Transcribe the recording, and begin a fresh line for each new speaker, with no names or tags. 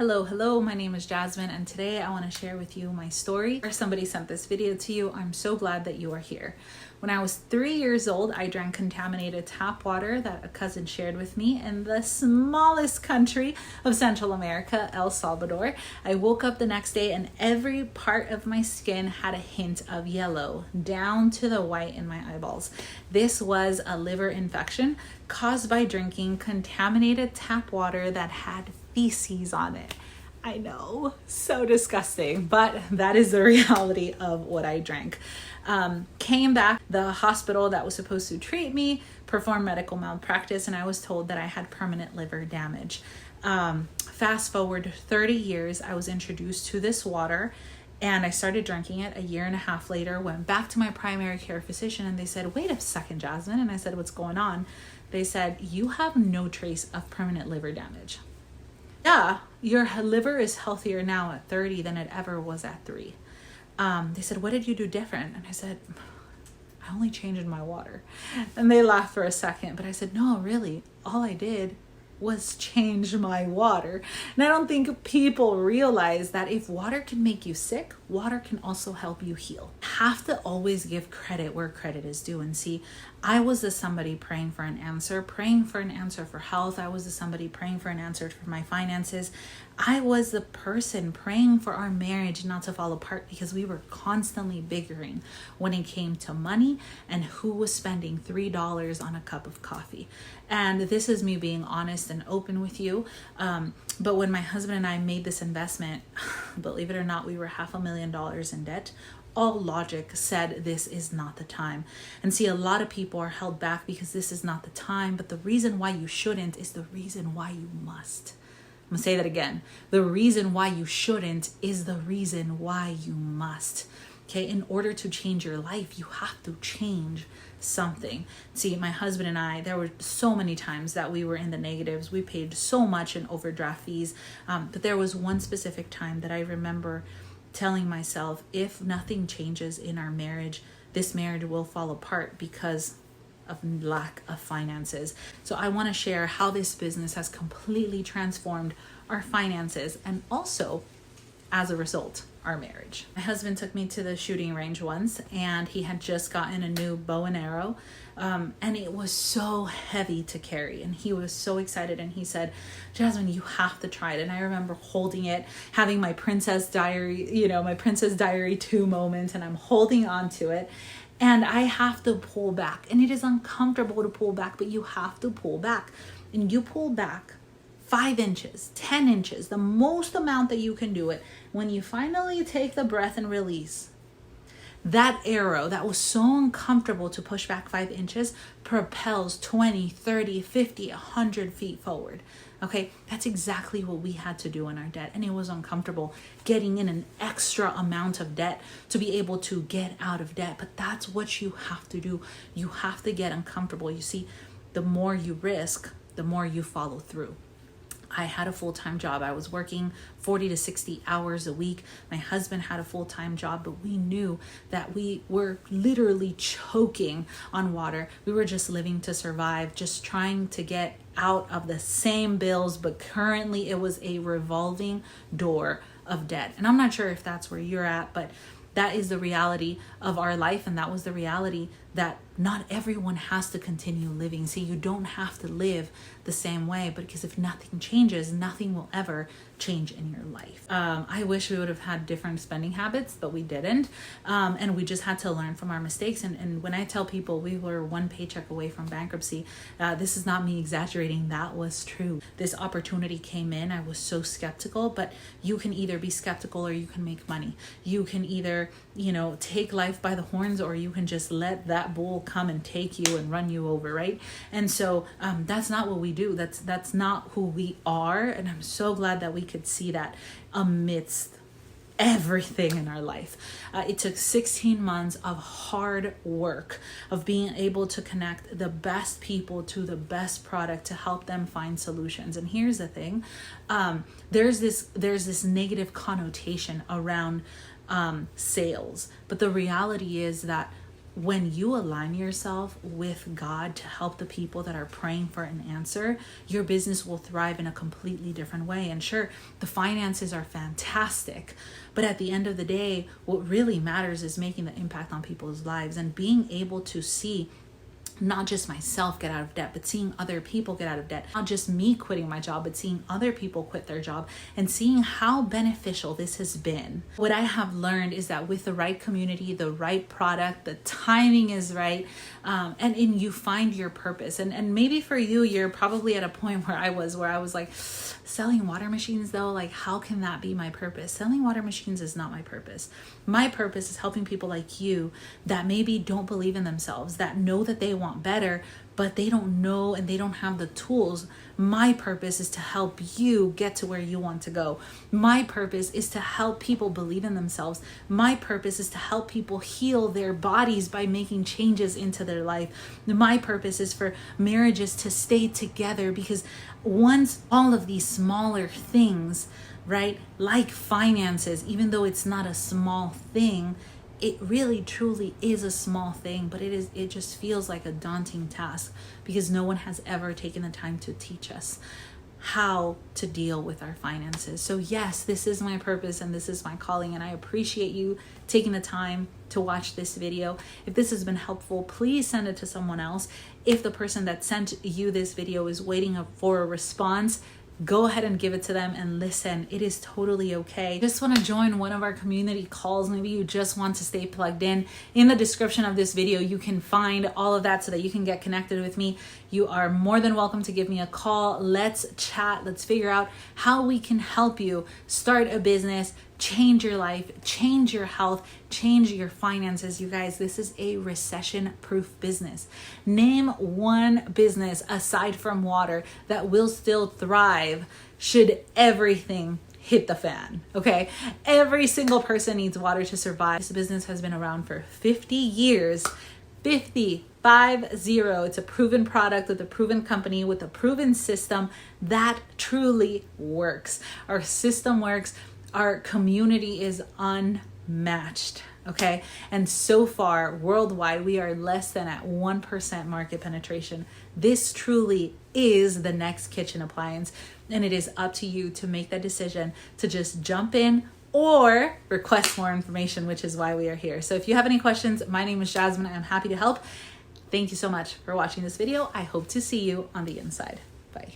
Hello, my name is Jasmine, and today I want to share with you my story. Or somebody sent this video to you. I'm so glad that you are here. When I was 3 years old, I drank contaminated tap water that a cousin shared with me in the smallest country of Central America, El Salvador. I woke up the next day and every part of my skin had a hint of yellow, down to the white in my eyeballs. This was a liver infection caused by drinking contaminated tap water that had feces on it. I know, so disgusting, but that is the reality of what I drank. Came back, the hospital that was supposed to treat me performed medical malpractice, and I was told that I had permanent liver damage. Fast forward 30 years, I was introduced to this water and I started drinking it. A year and a half later, went back to my primary care physician and they said, "Wait a second, Jasmine." And I said, "What's going on?" They said, "You have no trace of permanent liver damage. Yeah, your liver is healthier now at 30 than it ever was at 3. They said, "What did you do different?" And I said, "I only changed my water." And they laughed for a second, but I said, "No, really, all I did was change my water." And I don't think people realize that if water can make you sick, water can also help you heal. Have to always give credit where credit is due. And see, I was the somebody praying for an answer for health. I was the somebody praying for an answer for my finances. I was the person praying for our marriage not to fall apart because we were constantly bickering when it came to money and who was spending $3 on a cup of coffee. And this is me being honest and open with you. But when my husband and I made this investment, believe it or not, we were $500,000 in debt. All logic said this is not the time. And see, a lot of people are held back because this is not the time. But the reason why you shouldn't is the reason why you must. I'm gonna say that again. The reason why you shouldn't is the reason why you must. Okay, in order to change your life, you have to change something. See, my husband and I, there were so many times that we were in the negatives. We paid so much in overdraft fees. But there was one specific time that I remember telling myself, if nothing changes in our marriage, this marriage will fall apart because of lack of finances. So I want to share how this business has completely transformed our finances and also, as a result, our marriage. My husband took me to the shooting range once and he had just gotten a new bow and arrow, and it was so heavy to carry and he was so excited and he said, "Jasmine, you have to try it." And I remember holding it, having my Princess Diary, my Princess Diary 2 moment, and I'm holding on to it and I have to pull back, and it is uncomfortable to pull back, but you have to pull back, and you pull back 5 inches, 10 inches, the most amount that you can do it. When you finally take the breath and release, that arrow that was so uncomfortable to push back 5 inches propels 20, 30, 50, 100 feet forward. Okay, that's exactly what we had to do in our debt. And it was uncomfortable getting in an extra amount of debt to be able to get out of debt. But that's what you have to do. You have to get uncomfortable. You see, the more you risk, the more you follow through. I had a full-time job. I was working 40 to 60 hours a week. My husband had a full-time job, but we knew that we were literally choking on water. We were just living to survive, just trying to get out of the same bills, but currently it was a revolving door of debt. And I'm not sure if that's where you're at, but that is the reality of our life, and that was the reality that not everyone has to continue living. See, you don't have to live the same way, but because if nothing changes, nothing will ever change in your life. I wish we would have had different spending habits, but we didn't. And we just had to learn from our mistakes. And when I tell people we were one paycheck away from bankruptcy, this is not me exaggerating. That was true. This opportunity came in. I was so skeptical, but you can either be skeptical or you can make money. You can either, take life by the horns, or you can just let that bull come and take you and run you over, right? And so that's not what we do. That's not who we are. And I'm so glad that we could see that amidst everything in our life. It took 16 months of hard work, of being able to connect the best people to the best product to help them find solutions. And here's the thing, there's this negative connotation around sales, but the reality is that when you align yourself with God to help the people that are praying for an answer, your business will thrive in a completely different way. And sure, the finances are fantastic, but at the end of the day, what really matters is making the impact on people's lives and being able to see not just myself get out of debt, but seeing other people get out of debt. Not just me quitting my job, but seeing other people quit their job and seeing how beneficial this has been. What I have learned is that with the right community, the right product, the timing is right, and you find your purpose. And maybe for you, you're probably at a point where I was like, selling water machines though, like how can that be my purpose? Selling water machines is not my purpose. My purpose is helping people like you that maybe don't believe in themselves, that know that they want better, but they don't know and they don't have the tools. My purpose is to help you get to where you want to go. My purpose is to help people believe in themselves. My purpose is to help people heal their bodies by making changes into their life. My purpose is for marriages to stay together, because once all of these smaller things, right, like finances, even though it's not a small thing, it really truly is a small thing, but it just feels like a daunting task because no one has ever taken the time to teach us how to deal with our finances. So yes, this is my purpose and this is my calling, and I appreciate you taking the time to watch this video. If this has been helpful, please send it to someone else. If the person that sent you this video is waiting for a response, go ahead and give it to them and listen. It is totally okay. Just want to join one of our community calls. Maybe you just want to stay plugged in. In the description of this video, you can find all of that so that you can get connected with me. You are more than welcome to give me a call. Let's chat. Let's figure out how we can help you start a business, change your life, change your health, change your finances. You guys, this is a recession-proof business. Name one business aside from water that will still thrive should everything hit the fan, okay? Every single person needs water to survive. This business has been around for 50 years. 50. It's a proven product with a proven company with a proven system that truly works. Our system works. Our community is unmatched, okay? And so far, worldwide, we are less than at 1% market penetration. This truly is the next kitchen appliance, and it is up to you to make that decision to just jump in or request more information, which is why we are here. So if you have any questions, my name is Jasmine. I'm happy to help. Thank you so much for watching this video. I hope to see you on the inside. Bye.